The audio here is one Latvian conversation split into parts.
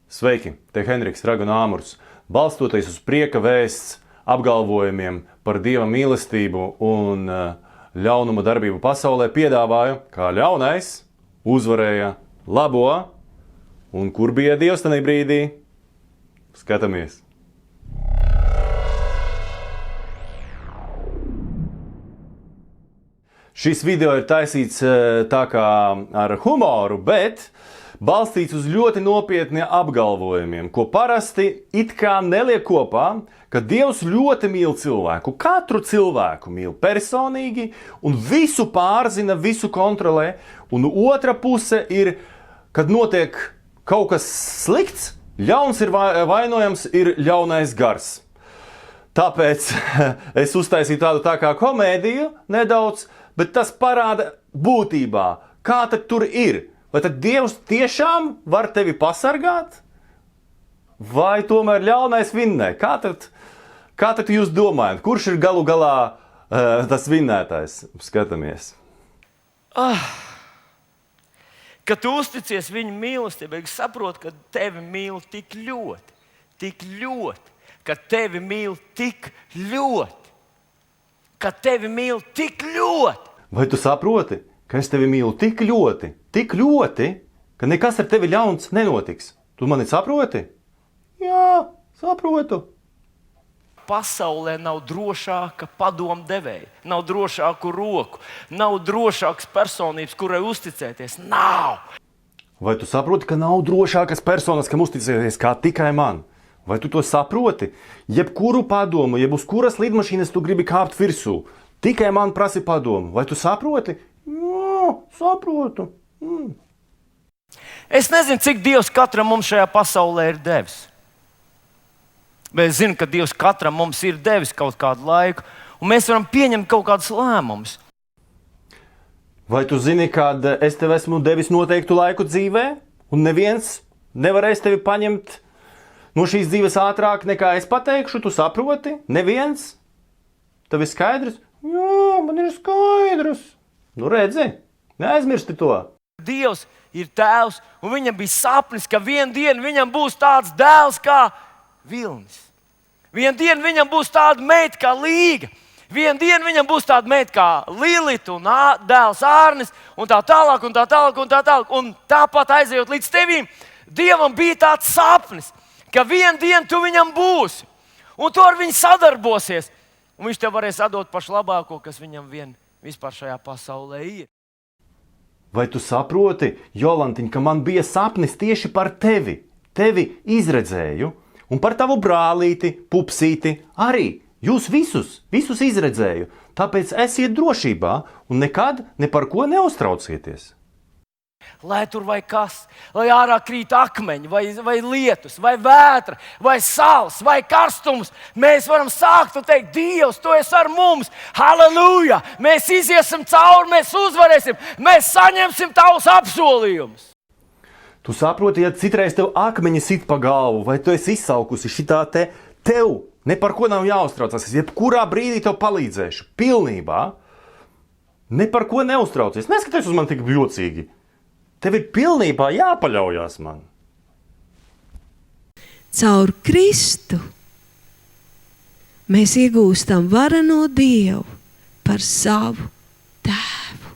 Sveiki, te Henriks Raga un Āmurs. Balstoties uz prieka vēsts apgalvojumiem par Dieva mīlestību un ļaunuma darbību pasaulē, piedāvāju, kā ļaunais uzvarēja labo, un kur bija Dievs tajā brīdī? Skatāmies! Šis video ir taisīts tā kā ar humoru, bet balstīts uz ļoti nopietniem apgalvojumiem, ko parasti it kā neliek kopā, ka Dievs ļoti mīl cilvēku. Katru cilvēku mīl personīgi un visu pārzina, visu kontrolē. Un otra puse ir, kad notiek kaut kas slikts, ļauns ir vainojams, ir ļaunais gars. Tāpēc es uztaisīju tādu tā kā komēdiju nedaudz, bet tas parāda būtībā, kā tad tur ir. Vai tad Dievs tiešām var tevi pasargāt? Vai tomēr ļaunais vinnē? Kā tad jūs domājat? Kurš ir galu galā tas vinnētājs? Skatāmies. Kad tu uzticies viņa mīlestībai, saproti, ka tevi mīl tik ļoti, ka tevi mīl tik ļoti, ka tevi mīl tik ļoti. Vai tu saproti, ka es tevi mīlu tik ļoti, ka nekas ar tevi ļauns nenotiks? Tu mani saproti? Jā, saprotu. Pasaulē nav drošāka padomdevēja, nav drošāku roku, nav drošākas personības, kurai uzticēties. Nav! Vai tu saproti, ka nav drošākas personas, kam uzticēties kā tikai man? Vai tu to saproti? Jebkuru padomu, jeb uz kuras lidmašīnas tu gribi kāpt virsū, tikai man prasi padomu. Vai tu saproti? Jā, saprotu. Es nezinu, cik Dievs katram mums šajā pasaulē ir devis. Bet es zinu, ka Dievs katram mums ir devis kaut kādu laiku, un mēs varam pieņemt kaut kādus lēmumus. Vai tu zini, kad es tev esmu devis noteiktu laiku dzīvē, un neviens nevarēs tevi paņemt no šīs dzīves ātrāk nekā es pateikšu? Tu saproti? Neviens? Tev ir skaidrs? Jā, man ir skaidrs. Nu redzi, neaizmirsti to. Dievs ir tēvs, un viņam bija sapnis, ka vienu dienu viņam būs tāds dēls kā Vilnis. Vienu dienu viņam būs tāda meita kā Līga. Vienu dienu viņam būs tāda meita kā Lilita un dēls Ārnis, un tā tālāk, un tā tālāk, un tā tālāk. Un tāpat aizejot līdz tevīm, Dievam bija tāds sapnis, ka vienu dienu tu viņam būsi, un tu ar viņu sadarbosies, un viņš tev varēs atdot pašu labāko, kas viņam vispār šajā pasaulē ir. Vai tu saproti, Jolantiņ, ka man bija sapnis tieši par tevi? Tevi izredzēju, un par tavu brālīti, pupsīti arī. Jūs visus izredzēju. Tāpēc esiet drošībā un nekad ne par ko neuztraucieties. Lai tur vai kas, lai ārā krīt akmeņi, vai lietus, vai vētra, vai sals, vai karstums, mēs varam sākt un teikt, Dievs, tu esi ar mums, halleluja! Mēs iziesim cauri, mēs uzvarēsim, mēs saņemsim tavus apsolījumus. Tu saproti, ja citreiz tev akmeņi sit pa galvu, vai tu esi izsalkusi šitā tev ne par ko nav jāuztraucas. Es jebkurā brīdī tev palīdzēšu, pilnībā. Ne par ko neuztraucies. Neskaties uz mani tik jocīgi. Tev ir pilnībā jāpaļaujās man. Caur Kristu mēs iegūstam vareno Dievu par savu tēvu.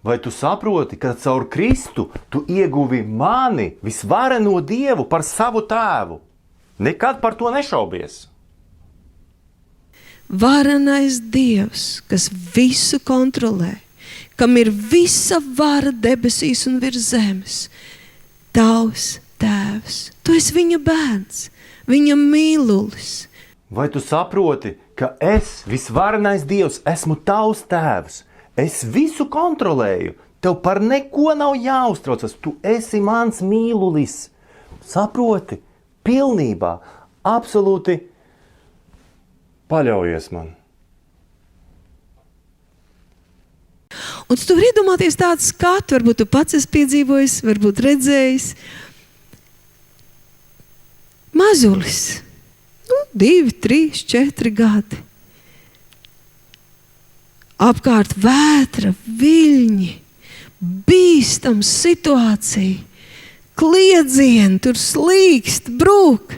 Vai tu saproti, ka caur Kristu tu ieguvi mani, visvareno Dievu, par savu tēvu? Nekad par to nešaubies. Varenais Dievs, kas visu kontrolē, kam ir visa vara debesīs un virs zemes, tavs tēvs. Tu esi viņa bērns, viņa mīlulis. Vai tu saproti, ka es, visvarenais Dievs, esmu tavs tēvs? Es visu kontrolēju. Tev par neko nav jāuztraucas. Tu esi mans mīlulis. Saproti? Pilnībā, absolūti paļaujies man. Un tu vari iedomāties tādu skatu, varbūt tu pats esi piedzīvojis, varbūt redzējis. Mazulis, 2, 3, 4 gadi. Apkārt vētra, viļņi, bīstama situācija. kliedzieni, tur slīkst, brūk.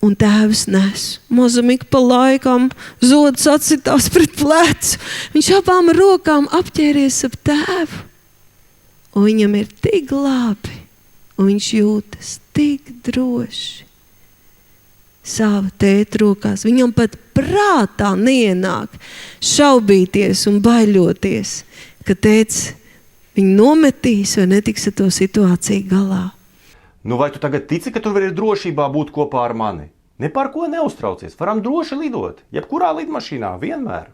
Un tēvs nes. Mazumik pa laikam zods atsitās pret plecu. Viņš abām rokām apķēries ap tēvu. Un viņam ir tik labi. Un viņš jūtas tik droši. Sava tēta rokās. Viņam pat prātā neienāk šaubīties un baiļoties, ka tēts viņu nometīs vai netiks ar to situāciju galā. Nu vai tu tagad tici, ka tu vari drošībā būt kopā ar mani? Ne par ko neuztraucies, varam droši lidot, jebkurā lidmašīnā, vienmēr.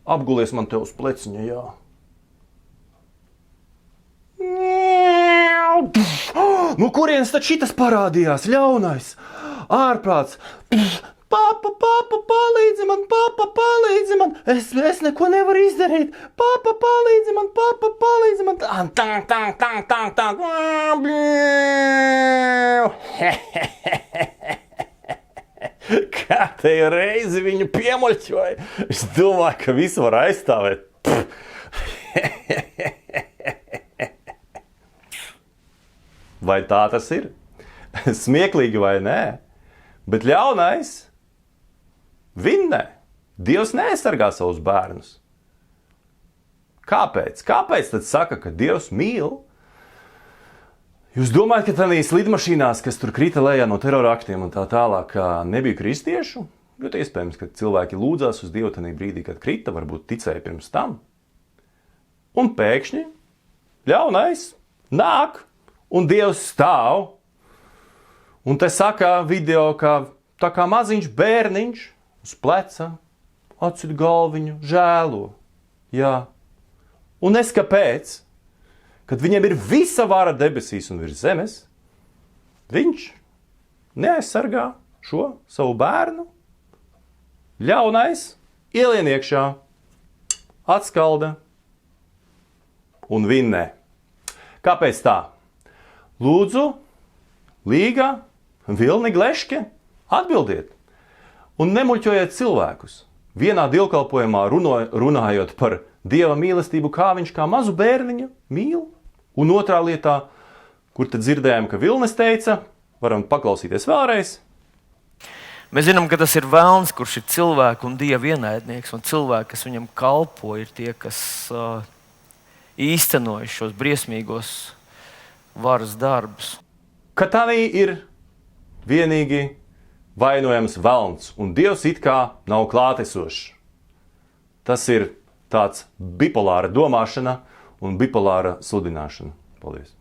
Apgulies man te uz pleciņa, jā. Nu kurienes tad šitas parādījās, ļaunais? Ārprāts. Papa, palīdzi man, es neko nevaru izdarīt. Papa, palīdzi man. Tang. Kārtējo reizi viņu piemuļķoja. Es domāju, ka visu var aizstāvēt. Vai tā tas ir? Smieklīgi vai nē? Bet ļaunais vinnē. Dievs neaizsargā savus bērnus. Kāpēc? Kāpēc tad saka, ka Dievs mīl? Jūs domājat, ka tādīs lidmašīnās, kas tur krita lejā no terora aktiem un tā tālāk, nebija kristiešu? Ļoti iespējams, ka cilvēki lūdzās uz Dievu tajā brīdī, kad krita, varbūt ticēja pirms tam. Un pēkšņi ļaunais nāk un Dievs stāv. Un te saka video, ka tā kā maziņš bērniņš uz pleca atsit galviņu, žēlo. Jā. Un es kāpēc? Kad viņam ir visa vara debesīs un virs zemes, viņš neaizsargā šo savu bērnu. Ļaunais ielien iekšā, atskalda un vinnē. Kāpēc tā? Lūdzu, Līga, Vilni, Gleške, atbildiet un nemuļķojiet cilvēkus. Vienā dievkalpojumā runājot par Dieva mīlestību, kā viņš kā mazu bērniņu mīl, un otrā lietā, kur tad dzirdējām, ka Vilnis teica, varam paklausīties vēlreiz. Mēs zinām, ka tas ir velns, kurš ir cilvēku un Dieva ienaidnieks, un cilvēki, kas viņam kalpo, ir tie, kas īstenojuši šos briesmīgos varas darbus. Ka tādī ir vienīgi vainojams velns, un Dievs it kā nav klātesošs. Tas ir tāds bipolāra domāšana un bipolāra sludināšana. Paldies!